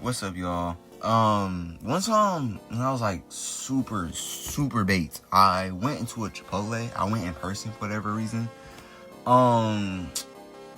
What's up, y'all? One time when I was like super baked, I went into a Chipotle. I went in person for whatever reason. And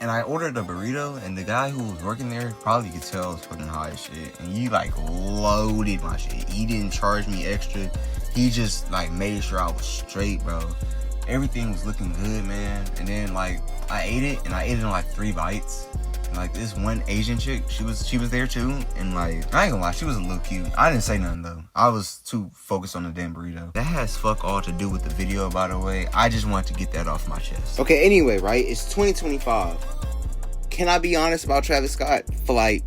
I ordered a burrito, and the guy who was working there probably could tell I was fucking high as shit. And he like loaded my shit. He didn't charge me extra. He just like made sure I was straight, bro. Everything was looking good, man. And then like I ate it, and I ate it in like 3 bites. And like this one Asian chick, she was there too. And like, I ain't gonna lie, she was a little cute. I didn't say nothing though. I was too focused on the damn burrito. That has fuck all to do with the video, by the way. I just wanted to get that off my chest. Okay, anyway, right? It's 2025. Can I be honest about Travis Scott for like,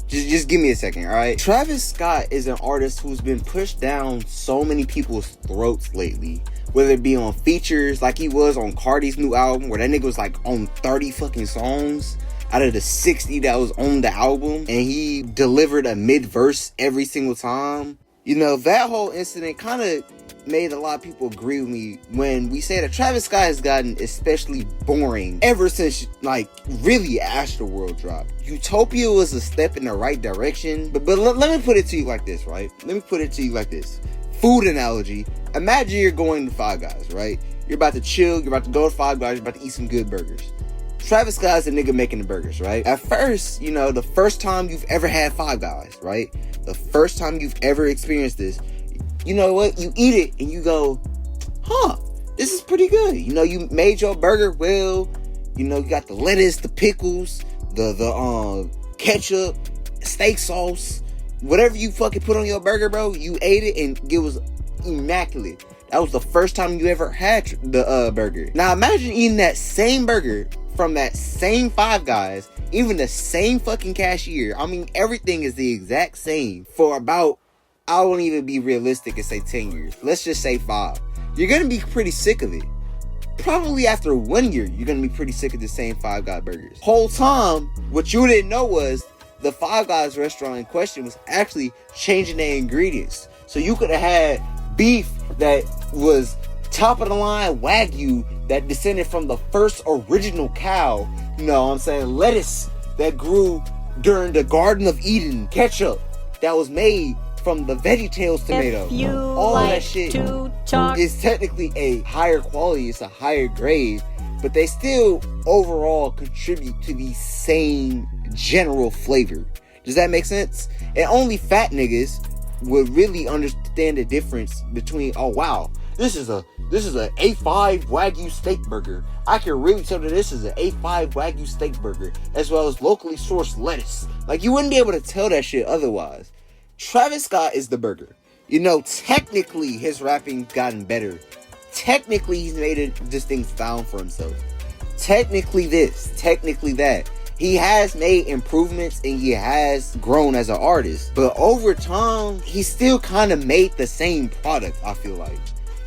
just give me a second, all right? Travis Scott is an artist who's been pushed down so many people's throats lately. Whether it be on features, like he was on Carti's new album, where that nigga was like on 30 fucking songs out of the 60 that was on the album, and he delivered a mid-verse every single time. You know, that whole incident kind of made a lot of people agree with me when we say that Travis Scott has gotten especially boring ever since, like, really Astroworld dropped. Utopia was a step in the right direction, but let me put it to you like this, right? Let me put it to you like this. Food analogy. Imagine you're going to Five Guys, right? You're about to chill, you're about to go to Five Guys, you're about to eat some good burgers. Travis Scott's the nigga making the burgers, right? At first, you know, the first time you've ever had Five Guys, right? The first time you've ever experienced this, you know what? You eat it and you go, huh, this is pretty good. You know, you made your burger well. You know, you got the lettuce, the pickles, the ketchup, steak sauce, whatever you fucking put on your burger, bro. You ate it and it was immaculate. That was the first time you ever had the burger. Now imagine eating that same burger from that same Five Guys, even the same fucking cashier. I mean, everything is the exact same for about, I won't even be realistic and say 10 years. Let's just say 5. You're going to be pretty sick of it. Probably after 1 year, you're going to be pretty sick of the same Five Guys burgers. Whole time, what you didn't know was the Five Guys restaurant in question was actually changing their ingredients. So you could have had beef that was top of the line Wagyu that descended from the first original cow. You know what I'm saying? Lettuce that grew during the Garden of Eden. Ketchup that was made from the VeggieTales tomato. All like that shit is technically a higher quality. It's a higher grade. But they still overall contribute to the same general flavor. Does that make sense? And only fat niggas would really understand the difference between, oh wow, this is a A5 Wagyu steak burger. I can really tell that this is an A5 Wagyu steak burger, as well as locally sourced lettuce. Like, you wouldn't be able to tell that shit otherwise. Travis Scott is the burger. You know, technically his rapping's gotten better. Technically he's made a distinct sound for himself. Technically this, technically that. He has made improvements and he has grown as an artist. But over time, he still kind of made the same product, I feel like.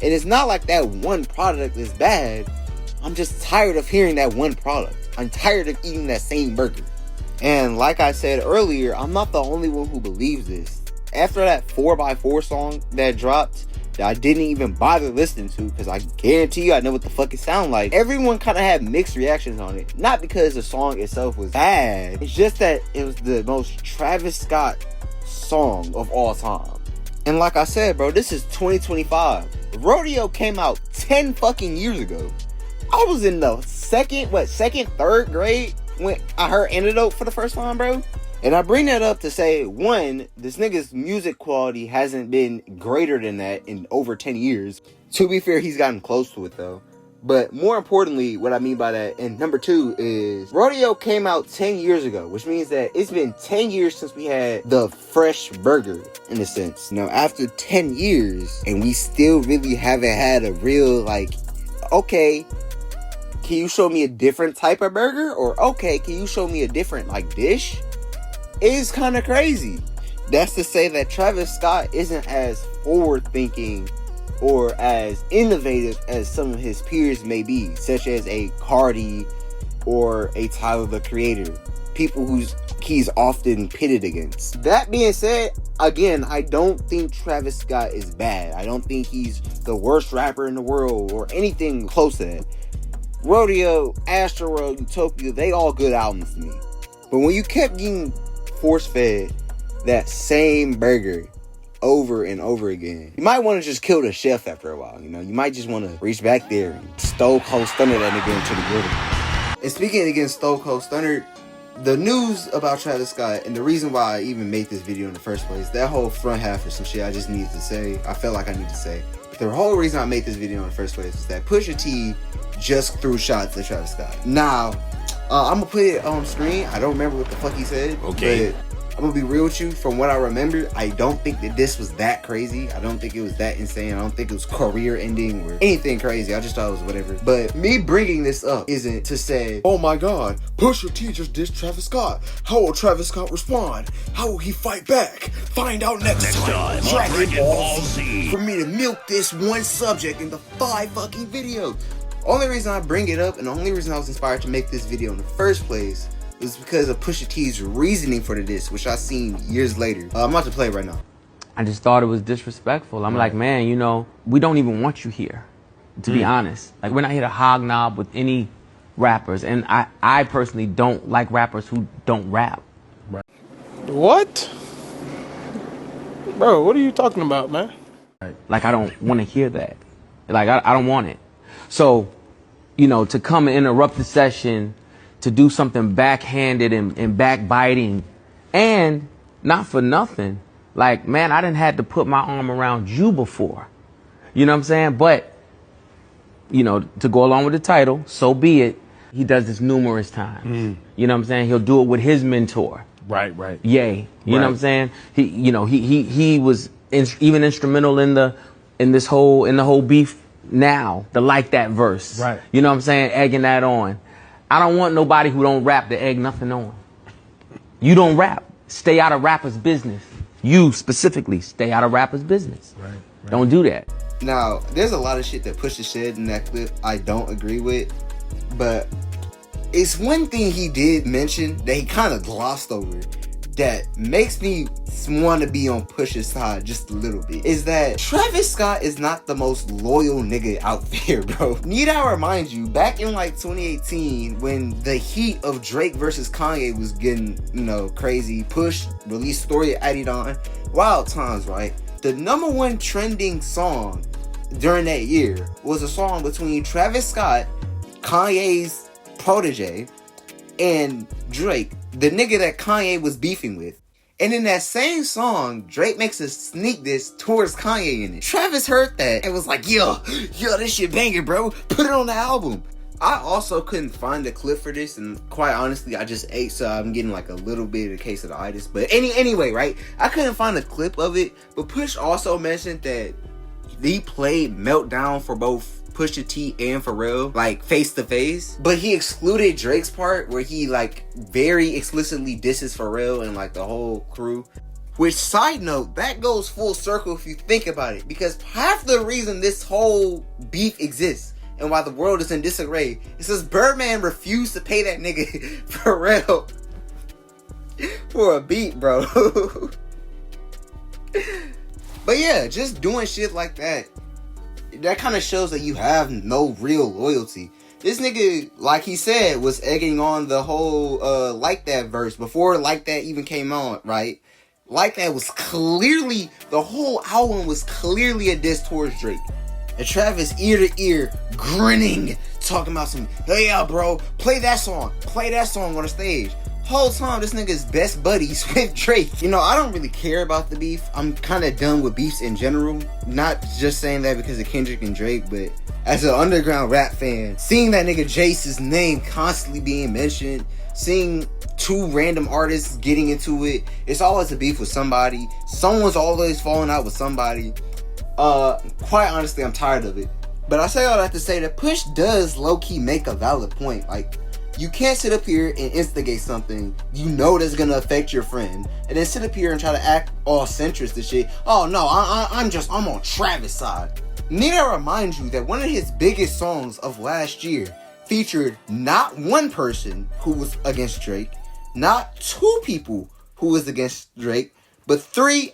And it's not like that one product is bad. I'm just tired of hearing that one product. I'm tired of eating that same burger. And like I said earlier, I'm not the only one who believes this. After that 4x4 song that dropped, that I didn't even bother listening to, because I guarantee you I know what the fuck it sound like, everyone kind of had mixed reactions on it. Not because the song itself was bad, it's just that it was the most Travis Scott song of all time. And like I said, bro, this is 2025. Rodeo came out 10 fucking years ago. I was in the third grade when I heard Antidote for the first time, bro. And I bring that up to say, one, this nigga's music quality hasn't been greater than that in over 10 years. To be fair, he's gotten close to it though. But more importantly, what I mean by that, and number 2 is, Rodeo came out 10 years ago, which means that it's been 10 years since we had the fresh burger, in a sense. Now, after 10 years, and we still really haven't had a real, like, okay, can you show me a different type of burger? Or, okay, can you show me a different, like, dish? It's kind of crazy. That's to say that Travis Scott isn't as forward-thinking or as innovative as some of his peers may be, such as a Carti or a Tyler the Creator, people who's he's often pitted against. That being said, again, I don't think Travis Scott is bad. I don't think he's the worst rapper in the world or anything close to that. Rodeo, Astroworld, Utopia, they all good albums to me. But when you kept getting force-fed that same burger over and over again. You might want to just kill the chef after a while, you know? You might just want to reach back there and Stone Cold Stunner that nigga into the griddle. And speaking against Stone Cold Stunner, the news about Travis Scott, and the reason why I even made this video in the first place, that whole front half is some shit I just needed to say. I felt like I needed to say. But the whole reason I made this video in the first place is that Pusha T just threw shots at Travis Scott. Now, I'm gonna put it on screen. I don't remember what the fuck he said. Okay. But I'm gonna be real with you. From what I remember, I don't think that this was that crazy. I don't think it was that insane. I don't think it was career ending or anything crazy. I just thought it was whatever. But me bringing this up isn't to say, oh my god, Pusha T just dissed Travis Scott. How will Travis Scott respond? How will he fight back? Find out next time. Dragon Ball Z. For me to milk this one subject into 5 fucking videos. Only reason I bring it up, and the only reason I was inspired to make this video in the first place, was because of Pusha T's reasoning for the diss, which I seen years later. I'm about to play it right now. I just thought it was disrespectful. I'm like, man, you know, we don't even want you here, to be honest. Like, we're not here to hognob with any rappers, and I personally don't like rappers who don't rap. What? Bro, what are you talking about, man? Like, I don't want to hear that. Like, I don't want it. So, you know, to come and interrupt the session, to do something backhanded and backbiting, and not for nothing, like, man, I done had to put my arm around you before. You know what I'm saying? But, you know, to go along with the title, so be it. He does this numerous times. You know what I'm saying? He'll do it with his mentor. Right. Ye. You know what I'm saying? He was even instrumental in the whole beef now, the like that verse. Right. You know what I'm saying? Egging that on. I don't want nobody who don't rap to egg nothing on. You don't rap. Stay out of rappers' business. You specifically, stay out of rappers' business. Right. Don't do that. Now, there's a lot of shit that Pusha said in that clip I don't agree with, but it's one thing he did mention that he kind of glossed over that makes me want to be on Pusha's side just a little bit, is that Travis Scott is not the most loyal nigga out there, bro. Need I remind you, back in like 2018, when the heat of Drake versus Kanye was getting, you know, crazy, Push released Story Added On, Wild Times, right? The #1 trending song during that year was a song between Travis Scott, Kanye's protege, and Drake, the nigga that Kanye was beefing with. And in that same song, Drake makes a sneak diss towards Kanye in it. Travis heard that and was like, yo, this shit banging, bro. Put it on the album. I also couldn't find a clip for this, and quite honestly, I just ate, so I'm getting like a little bit of a case of the itis. But anyway, right? I couldn't find a clip of it, but Push also mentioned that he played Meltdown for both Pusha T and Pharrell, like face to face, but he excluded Drake's part where he like very explicitly disses Pharrell and like the whole crew. Which, side note, that goes full circle if you think about it, because half the reason this whole beef exists and why the world is in disarray is because Birdman refused to pay that nigga Pharrell for a beat, bro. But yeah, just doing shit like that kind of shows that you have no real loyalty. This nigga, like he said, was egging on the whole Like That verse before Like That even came on, right? Like That was clearly, the whole album was clearly a diss towards Drake. And Travis ear to ear grinning, talking about some, hey yeah bro, play that song on the stage. Whole time this nigga's best buddies with Drake. You know, I don't really care about the beef. I'm kind of done with beefs in general. Not just saying that because of Kendrick and Drake, but as an underground rap fan, seeing that nigga Jaydes' name constantly being mentioned, seeing 2 random artists getting into it, it's always a beef with somebody. Someone's always falling out with somebody. Quite honestly, I'm tired of it. But I say all that to say that Push does low-key make a valid point. Like, you can't sit up here and instigate something you know that's gonna affect your friend, and then sit up here and try to act all centrist and shit. Oh no, I'm on Travis' side. Need I remind you that one of his biggest songs of last year featured not one person who was against Drake, not 2 people who was against Drake, but 3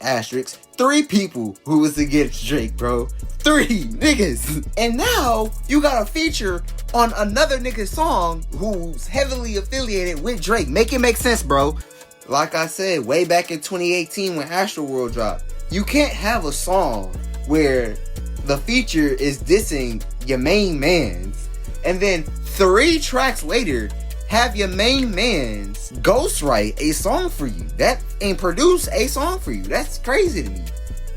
people who was against Drake, bro. 3 niggas. And now you got a feature on another nigga's song who's heavily affiliated with Drake. Make it make sense, bro. like I said, way back in 2018 when Astroworld dropped, you can't have a song where the feature is dissing your main mans, and then 3 tracks later have your main mans ghostwrite a song for you and produce a song for you. That's crazy to me.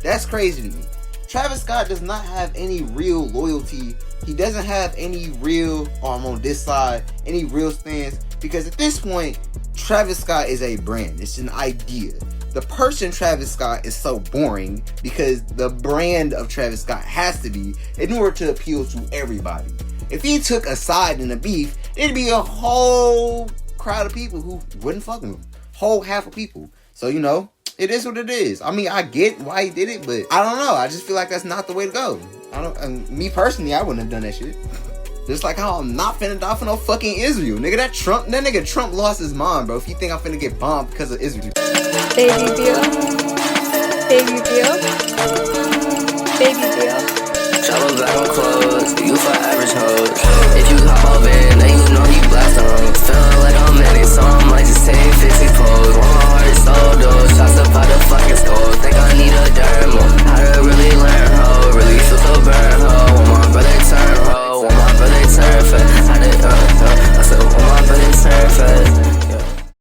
That's crazy to me. Travis Scott does not have any real loyalty. He doesn't have any real, I'm on this side, any real stance, because at this point, Travis Scott is a brand. It's an idea. The person Travis Scott is so boring because the brand of Travis Scott has to be in order to appeal to everybody. If he took a side in the beef, it'd be a whole crowd of people who wouldn't fuck with him. Whole half of people. So, you know, it is what it is. I mean, I get why he did it, but I don't know. I just feel like that's not the way to go. Me personally, I wouldn't have done that shit. Just like how I'm not finna die for no fucking Israel. Nigga, that nigga Trump lost his mind, bro. If you think I'm finna get bombed because of Israel. Baby Bill. Baby Bill. Baby Bill. Travel back on clothes, you for average hoes. If you hop off in, then you know he blast on.